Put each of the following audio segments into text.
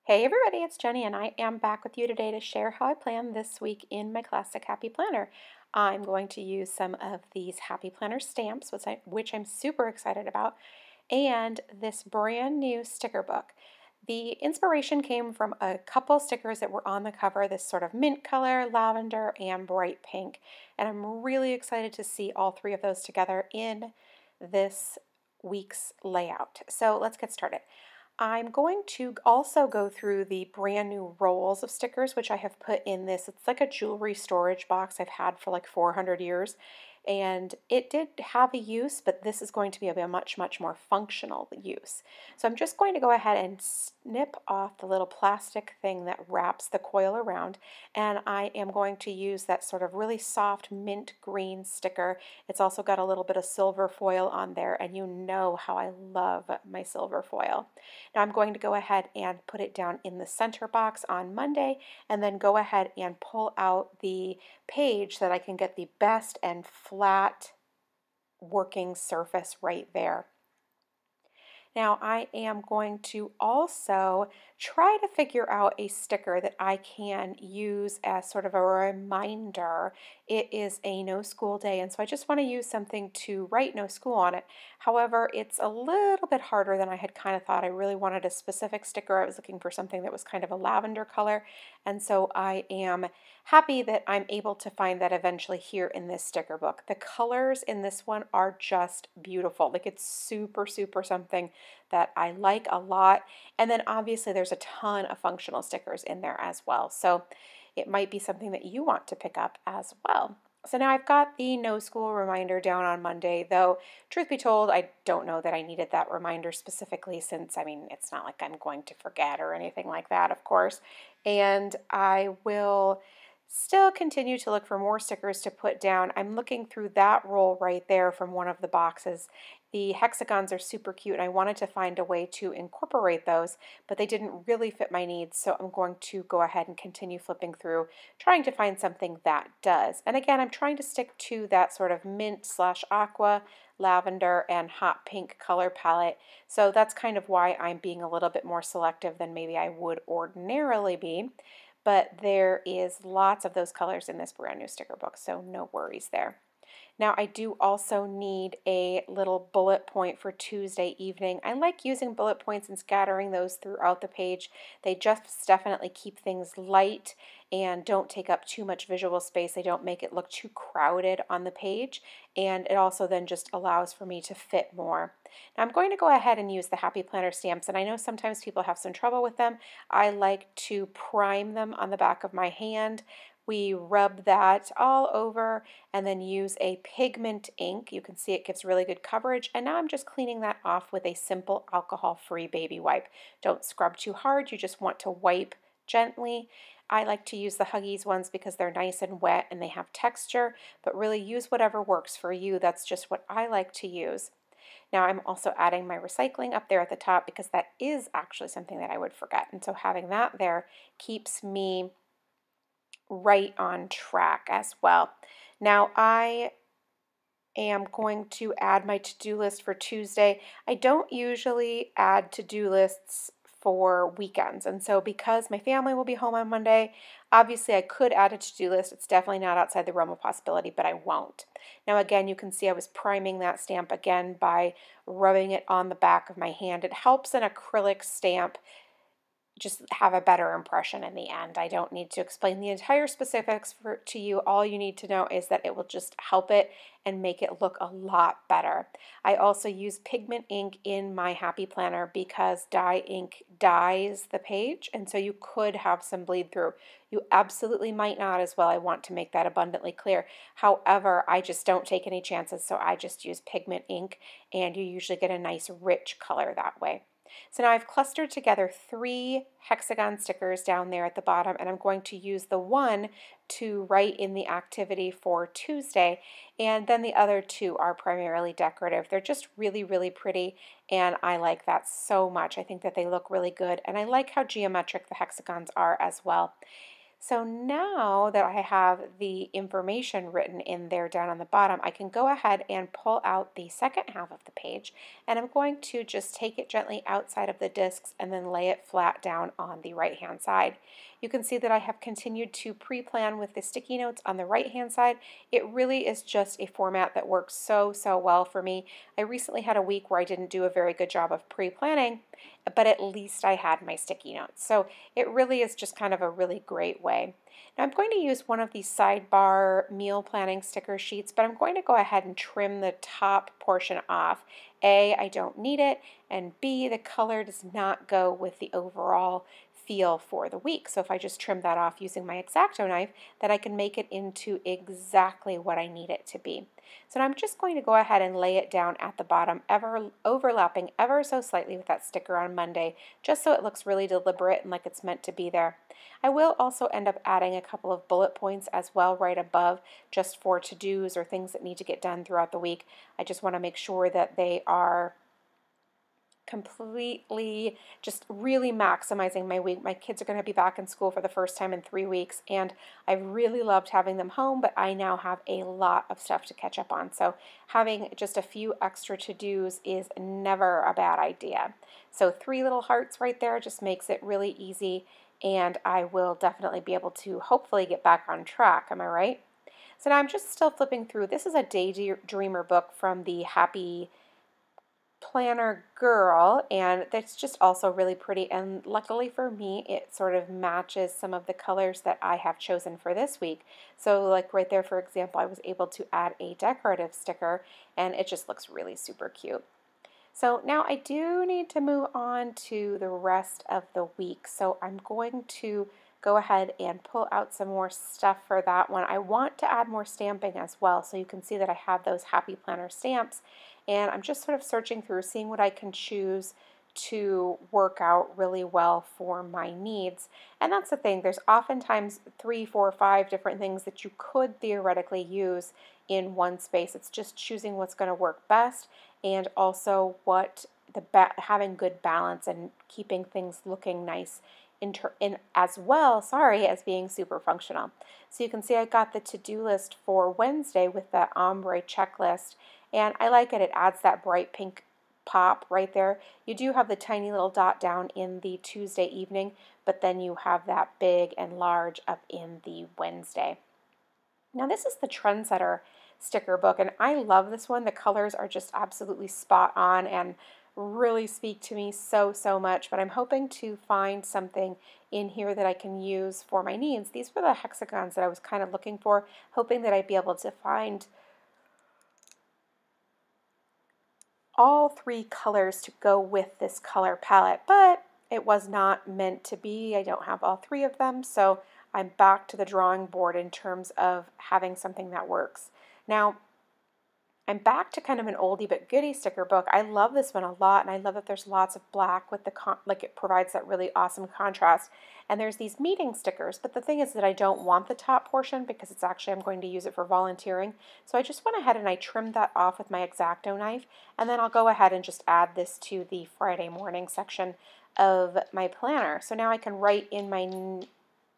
Hey everybody, it's Jenny and I am back with you today to share how I plan this week in my Classic Happy Planner. I'm going to use some of these Happy Planner stamps, which I'm super excited about, and this brand new sticker book. The inspiration came from a couple stickers that were on the cover, this sort of mint color, lavender, and bright pink. And I'm really excited to see all three of those together in this week's layout. So let's get started. I'm going to also go through the brand new rolls of stickers, which I have put in this. It's like a jewelry storage box I've had for like 400 years. And it did have a use, but this is going to be a much, much more functional use. So I'm just going to go ahead and snip off the little plastic thing that wraps the coil around. And I am going to use that sort of really soft mint green sticker. It's also got a little bit of silver foil on there, and you know how I love my silver foil. Now I'm going to go ahead and put it down in the center box on Monday and then go ahead and pull out the page so that I can get the best and flat working surface right there. Now I am going to also try to figure out a sticker that I can use as sort of a reminder. It is a no school day, and so I just want to use something to write no school on it. However, it's a little bit harder than I had kind of thought. I really wanted a specific sticker. I was looking for something that was kind of a lavender color, and so I am happy that I'm able to find that eventually here in this sticker book. The colors in this one are just beautiful. Like, it's super, super something that I like a lot. And then obviously there's a ton of functional stickers in there as well. So it might be something that you want to pick up as well. So now I've got the no school reminder down on Monday, though truth be told, I don't know that I needed that reminder specifically since, I mean, it's not like I'm going to forget or anything like that, of course. And I will still continue to look for more stickers to put down. I'm looking through that roll right there from one of the boxes. The hexagons are super cute, and I wanted to find a way to incorporate those, but they didn't really fit my needs, so I'm going to go ahead and continue flipping through, trying to find something that does. And again, I'm trying to stick to that sort of mint/aqua, lavender, and hot pink color palette, so that's kind of why I'm being a little bit more selective than maybe I would ordinarily be. But there is lots of those colors in this brand new sticker book, so no worries there. Now I do also need a little bullet point for Tuesday evening. I like using bullet points and scattering those throughout the page. They just definitely keep things light and don't take up too much visual space. They don't make it look too crowded on the page, and it also then just allows for me to fit more. Now I'm going to go ahead and use the Happy Planner stamps, and I know sometimes people have some trouble with them. I like to prime them on the back of my hand. We rub that all over and then use a pigment ink. You can see it gives really good coverage. And now I'm just cleaning that off with a simple alcohol-free baby wipe. Don't scrub too hard. You just want to wipe gently. I like to use the Huggies ones because they're nice and wet and they have texture, but really use whatever works for you. That's just what I like to use. Now I'm also adding my recycling up there at the top because that is actually something that I would forget. And so having that there keeps me right on track as well. Now I am going to add my to-do list for Tuesday. I don't usually add to-do lists for weekends, and so because my family will be home on Monday, obviously I could add a to-do list. It's definitely not outside the realm of possibility, but I won't. Now again, you can see I was priming that stamp again by rubbing it on the back of my hand. It helps an acrylic stamp just have a better impression in the end. I don't need to explain the entire specifics to you. All you need to know is that it will just help it and make it look a lot better. I also use pigment ink in my Happy Planner because dye ink dyes the page, and so you could have some bleed through. You absolutely might not as well. I want to make that abundantly clear. However, I just don't take any chances, so I just use pigment ink, and you usually get a nice rich color that way. So now I've clustered together 3 hexagon stickers down there at the bottom, and I'm going to use the one to write in the activity for Tuesday, and then the other 2 are primarily decorative. They're just really, really pretty, and I like that so much. I think that they look really good, and I like how geometric the hexagons are as well. So now that I have the information written in there down on the bottom, I can go ahead and pull out the second half of the page, and I'm going to just take it gently outside of the discs and then lay it flat down on the right hand side. You can see that I have continued to pre-plan with the sticky notes on the right hand side. It really is just a format that works so well for me. I recently had a week where I didn't do a very good job of pre-planning, but at least I had my sticky notes. So it really is just kind of a really great way. Now I'm going to use one of these sidebar meal planning sticker sheets, but I'm going to go ahead and trim the top portion off. A, I don't need it, and B, the color does not go with the overall feel for the week. So if I just trim that off using my X-Acto knife, then I can make it into exactly what I need it to be. So now I'm just going to go ahead and lay it down at the bottom, overlapping ever so slightly with that sticker on Monday, just so it looks really deliberate and like it's meant to be there. I will also end up adding a couple of bullet points as well right above, just for to-dos or things that need to get done throughout the week. I just want to make sure that they are completely just really maximizing my week. My kids are going to be back in school for the first time in 3 weeks, and I really loved having them home, but I now have a lot of stuff to catch up on. So having just a few extra to-dos is never a bad idea. So 3 little hearts right there just makes it really easy, and I will definitely be able to hopefully get back on track. Am I right? So now I'm just still flipping through. This is a Daydreamer book from the Happy Planner Girl, and that's just also really pretty, and luckily for me it sort of matches some of the colors that I have chosen for this week. So like right there, for example, I was able to add a decorative sticker, and it just looks really super cute. So now I do need to move on to the rest of the week, so I'm going to go ahead and pull out some more stuff for that one. I want to add more stamping as well, so you can see that I have those Happy Planner stamps, and I'm just sort of searching through, seeing what I can choose to work out really well for my needs. And that's the thing, there's oftentimes 3, 4, 5 different things that you could theoretically use in one space. It's just choosing what's going to work best, and also what having good balance and keeping things looking nice in as well, as being super functional. So you can see I got the to-do list for Wednesday with that ombre checklist, and I like it. It adds that bright pink pop right there. You do have the tiny little dot down in the Tuesday evening, but then you have that big and large up in the Wednesday. Now this is the Trendsetter sticker book, and I love this one. The colors are just absolutely spot on and really speak to me so much, but I'm hoping to find something in here that I can use for my needs. These were the hexagons that I was kind of looking for, hoping that I'd be able to find all 3 colors to go with this color palette, but it was not meant to be. I don't have all 3 of them, so I'm back to the drawing board in terms of having something that works. Now, I'm back to kind of an oldie but goodie sticker book. I love this one a lot, and I love that there's lots of black with the like it provides that really awesome contrast. And there's these meeting stickers, but the thing is that I don't want the top portion because it's actually, I'm going to use it for volunteering. So I just went ahead and I trimmed that off with my X-Acto knife, and then I'll go ahead and just add this to the Friday morning section of my planner. So now I can write in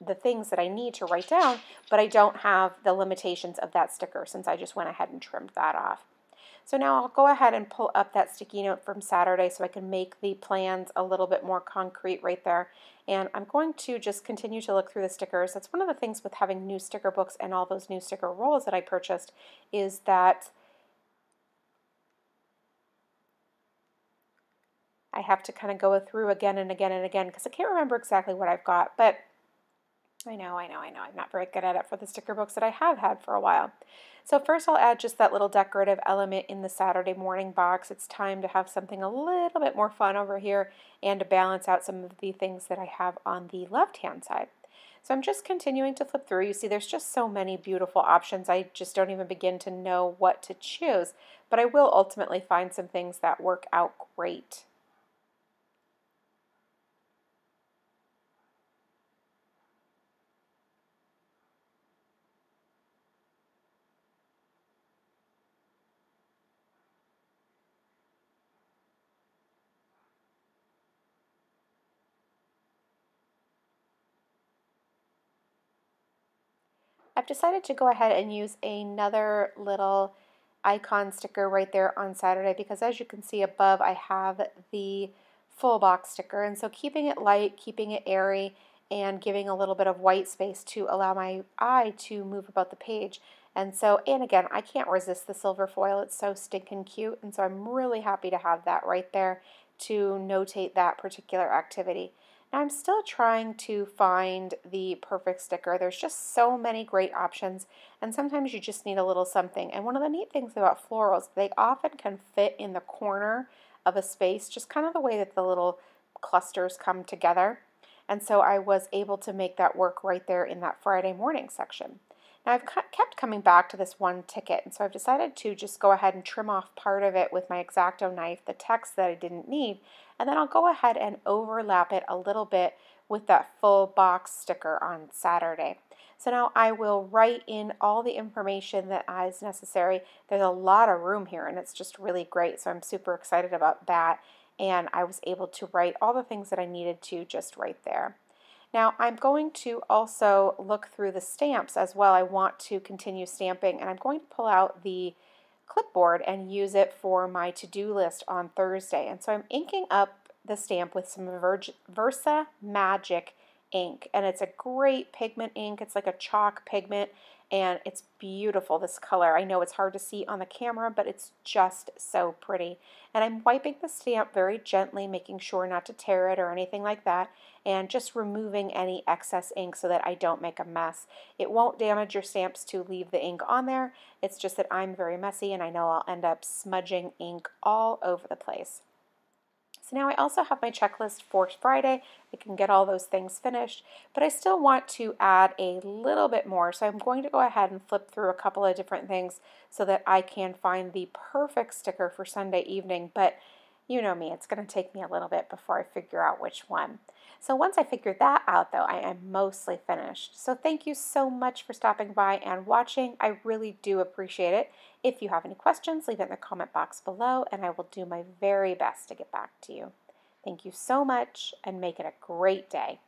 the things that I need to write down, but I don't have the limitations of that sticker since I just went ahead and trimmed that off. So now I'll go ahead and pull up that sticky note from Saturday so I can make the plans a little bit more concrete right there. And I'm going to just continue to look through the stickers. That's one of the things with having new sticker books and all those new sticker rolls that I purchased, is that I have to kind of go through again and again and again because I can't remember exactly what I've got, but I know. I'm not very good at it for the sticker books that I have had for a while. So first I'll add just that little decorative element in the Saturday morning box. It's time to have something a little bit more fun over here and to balance out some of the things that I have on the left-hand side. So I'm just continuing to flip through. You see there's just so many beautiful options. I just don't even begin to know what to choose, but I will ultimately find some things that work out great. I've decided to go ahead and use another little icon sticker right there on Saturday because as you can see above I have the full box sticker, and so keeping it light, keeping it airy, and giving a little bit of white space to allow my eye to move about the page. And so, and again, I can't resist the silver foil. It's so stinking cute, and so I'm really happy to have that right there to notate that particular activity. Now I'm still trying to find the perfect sticker. There's just so many great options, and sometimes you just need a little something. And one of the neat things about florals, they often can fit in the corner of a space, just kind of the way that the little clusters come together. And so I was able to make that work right there in that Friday morning section. Now I've kept coming back to this one ticket, and so I've decided to just go ahead and trim off part of it with my X-Acto knife, the text that I didn't need, and then I'll go ahead and overlap it a little bit with that full box sticker on Saturday. So now I will write in all the information that is necessary. There's a lot of room here, and it's just really great, so I'm super excited about that, and I was able to write all the things that I needed to just right there. Now I'm going to also look through the stamps as well. I want to continue stamping, and I'm going to pull out the clipboard and use it for my to-do list on Thursday. And so I'm inking up the stamp with some Versa Magic ink, and it's a great pigment ink. It's like a chalk pigment, and it's beautiful, this color. I know it's hard to see on the camera, but it's just so pretty. And I'm wiping the stamp very gently, making sure not to tear it or anything like that, and just removing any excess ink so that I don't make a mess. It won't damage your stamps to leave the ink on there. It's just that I'm very messy, and I know I'll end up smudging ink all over the place. So now I also have my checklist for Friday. I can get all those things finished, but I still want to add a little bit more. So I'm going to go ahead and flip through a couple of different things so that I can find the perfect sticker for Sunday evening. But you know me, it's going to take me a little bit before I figure out which one. So once I figure that out, though, I am mostly finished. So thank you so much for stopping by and watching. I really do appreciate it. If you have any questions, leave it in the comment box below, and I will do my very best to get back to you. Thank you so much, and make it a great day.